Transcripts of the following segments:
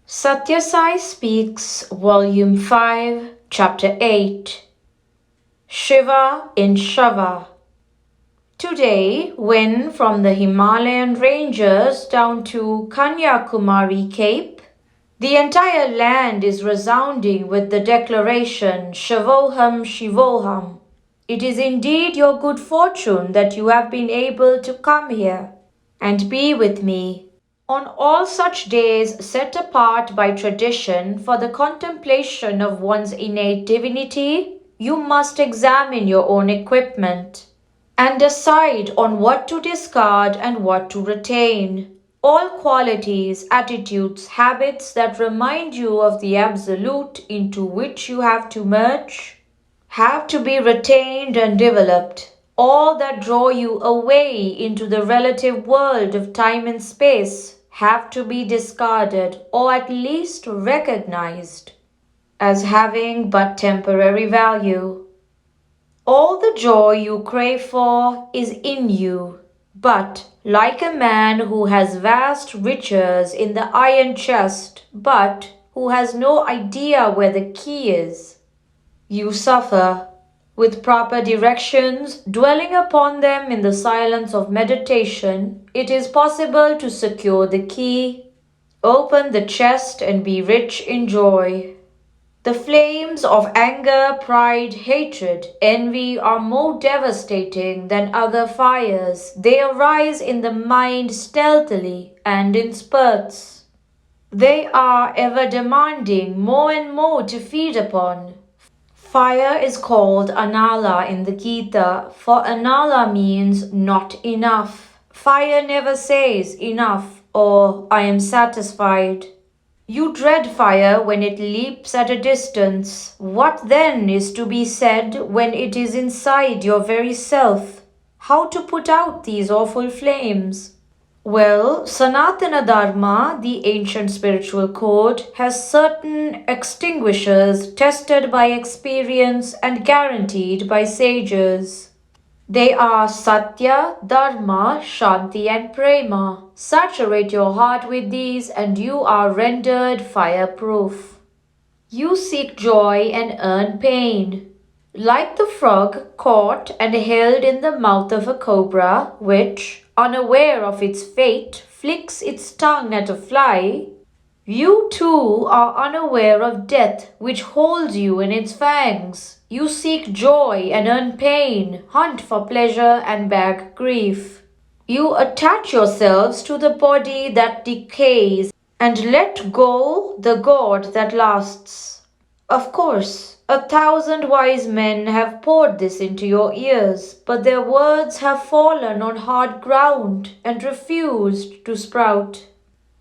Sathya Sai Speaks, Volume 5, Chapter 8. Shiva in Shava. Today, when from the Himalayan ranges down to Kanyakumari Cape, the entire land is resounding with the declaration Shavoham Shivoham, it is indeed your good fortune that you have been able to come here and be with me. On all such days set apart by tradition for the contemplation of one's innate divinity, you must examine your own equipment and decide on what to discard and what to retain. All qualities, attitudes, habits that remind you of the Absolute into which you have to merge have to be retained and developed. All that draw you away into the relative world of time and space have to be discarded or at least recognized as having but temporary value. All the joy you crave for is in you, but like a man who has vast riches in the iron chest but who has no idea where the key is, you suffer. With proper directions, dwelling upon them in the silence of meditation, it is possible to secure the key, open the chest, and be rich in joy. The flames of anger, pride, hatred, envy are more devastating than other fires. They arise in the mind stealthily and in spurts. They are ever demanding more and more to feed upon. Fire is called Anala in the Gita, for Anala means not enough. Fire never says enough or I am satisfied. You dread fire when it leaps at a distance. What then is to be said when it is inside your very self? How to put out these awful flames? Well, Sanatana Dharma, the ancient spiritual code, has certain extinguishers tested by experience and guaranteed by sages. They are Satya, Dharma, Shanti and Prema. Saturate your heart with these and you are rendered fireproof. You seek joy and earn pain. Like the frog caught and held in the mouth of a cobra, which, unaware of its fate, flicks its tongue at a fly, you too are unaware of death which holds you in its fangs. You seek joy and earn pain, hunt for pleasure and bag grief. You attach yourselves to the body that decays and let go the God that lasts. Of course, 1,000 wise men have poured this into your ears, but their words have fallen on hard ground and refused to sprout.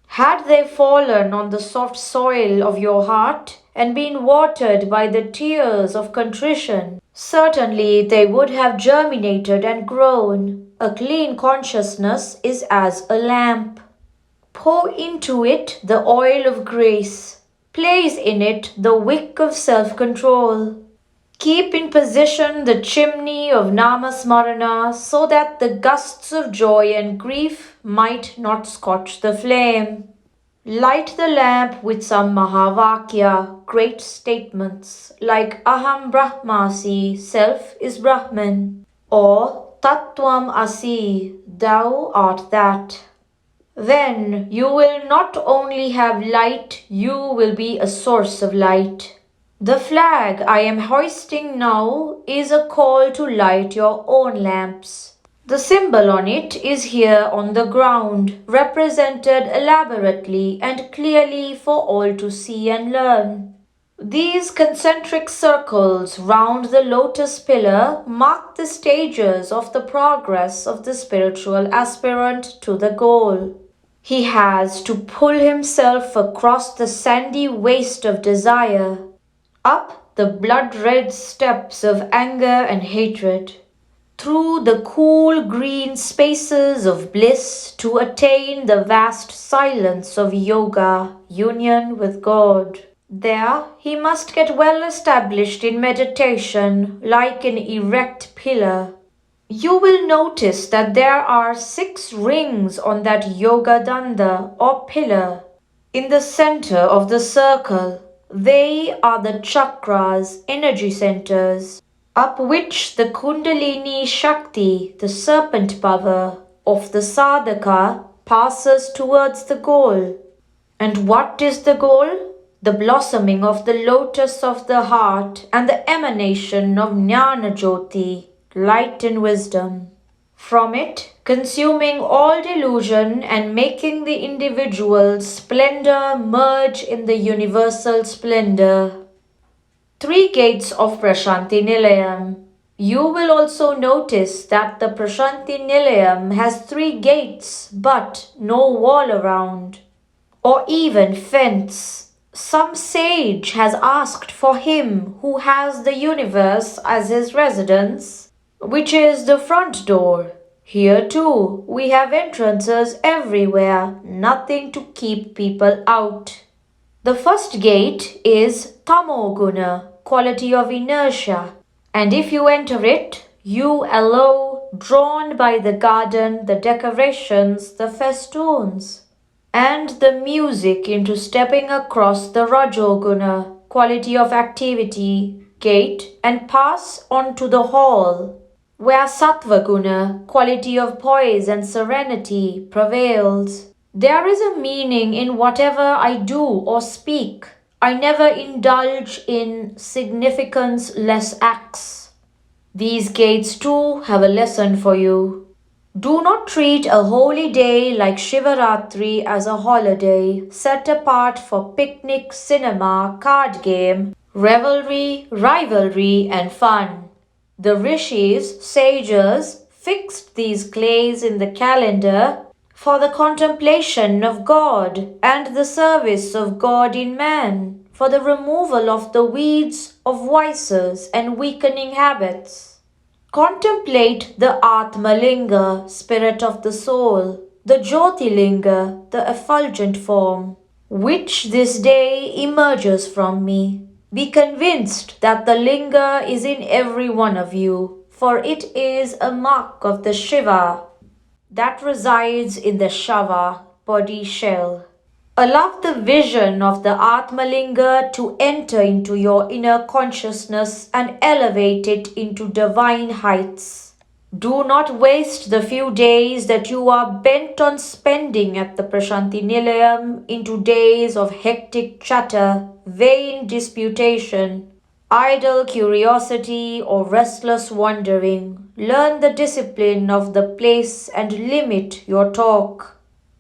Had they fallen on the soft soil of your heart and been watered by the tears of contrition, certainly they would have germinated and grown. A clean consciousness is as a lamp. Pour into it the oil of grace. Place in it the wick of self-control. Keep in position the chimney of Namasmarana so that the gusts of joy and grief might not scorch the flame. Light the lamp with some Mahavakya, great statements like Aham Brahmasi, self is Brahman, or Tattvam Asi, thou art that. Then you will not only have light, you will be a source of light. The flag I am hoisting now is a call to light your own lamps. The symbol on it is here on the ground, represented elaborately and clearly for all to see and learn. These concentric circles round the lotus pillar mark the stages of the progress of the spiritual aspirant to the goal. He has to pull himself across the sandy waste of desire, up the blood-red steps of anger and hatred, through the cool green spaces of bliss to attain the vast silence of yoga, union with God. There he must get well established in meditation like an erect pillar. You will notice that there are 6 rings on that yoga danda or pillar. In the center of the circle, they are the chakras, energy centers, up which the Kundalini Shakti, the serpent power of the sadhaka, passes towards the goal. And what is the goal? The blossoming of the lotus of the heart and the emanation of Jnana Jyoti, light and wisdom. From it, consuming all delusion and making the individual's splendor merge in the universal splendor. 3 gates of Prashanti Nilayam. You will also notice that the Prashanti Nilayam has 3 gates but no wall around, or even fence. Some sage has asked for him who has the universe as his residence, which is the front door. Here too, we have entrances everywhere, nothing to keep people out. The first gate is Tamoguna, quality of inertia, and if you enter it, you allow, drawn by the garden, the decorations, the festoons, and the music into stepping across the Rajoguna, quality of activity, gate, and pass on to the hall, where Sattvaguna, quality of poise and serenity, prevails. There is a meaning in whatever I do or speak. I never indulge in significance-less acts. These gates too have a lesson for you. Do not treat a holy day like Shivaratri as a holiday set apart for picnic, cinema, card game, revelry, rivalry, and fun. The rishis, sages, fixed these clays in the calendar for the contemplation of God and the service of God in man, for the removal of the weeds of vices and weakening habits. Contemplate the Atmalinga, spirit of the soul, the Jyotilinga, the effulgent form, which this day emerges from me. Be convinced that the linga is in every one of you, for it is a mark of the Shiva that resides in the Shava, body shell. Allow the vision of the Atmalinga to enter into your inner consciousness and elevate it into divine heights. Do not waste the few days that you are bent on spending at the Prashanti Nilayam into days of hectic chatter, vain disputation, idle curiosity, or restless wandering. Learn the discipline of the place and limit your talk,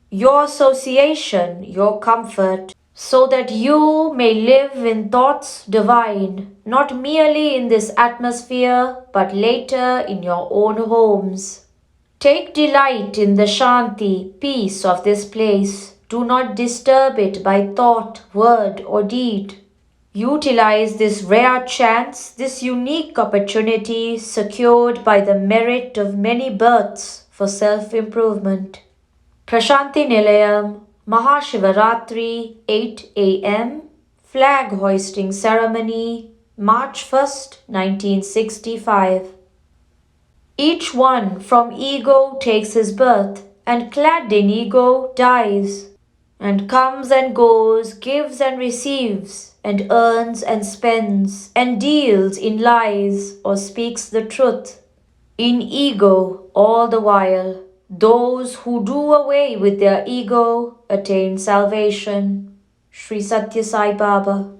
your association, your comfort, so that you may live in thoughts divine, not merely in this atmosphere, but later in your own homes. Take delight in the Shanti, peace of this place. Do not disturb it by thought, word, or deed. Utilize this rare chance, this unique opportunity secured by the merit of many births for self-improvement. Prashanti Nilayam, Mahashivaratri, 8 a.m., Flag Hoisting Ceremony, March 1st, 1965. Each one from ego takes his birth, and clad in ego dies, and comes and goes, gives and receives, and earns and spends, and deals in lies or speaks the truth. In ego all the while. Those who do away with their ego attain salvation. Sri Sathya Sai Baba.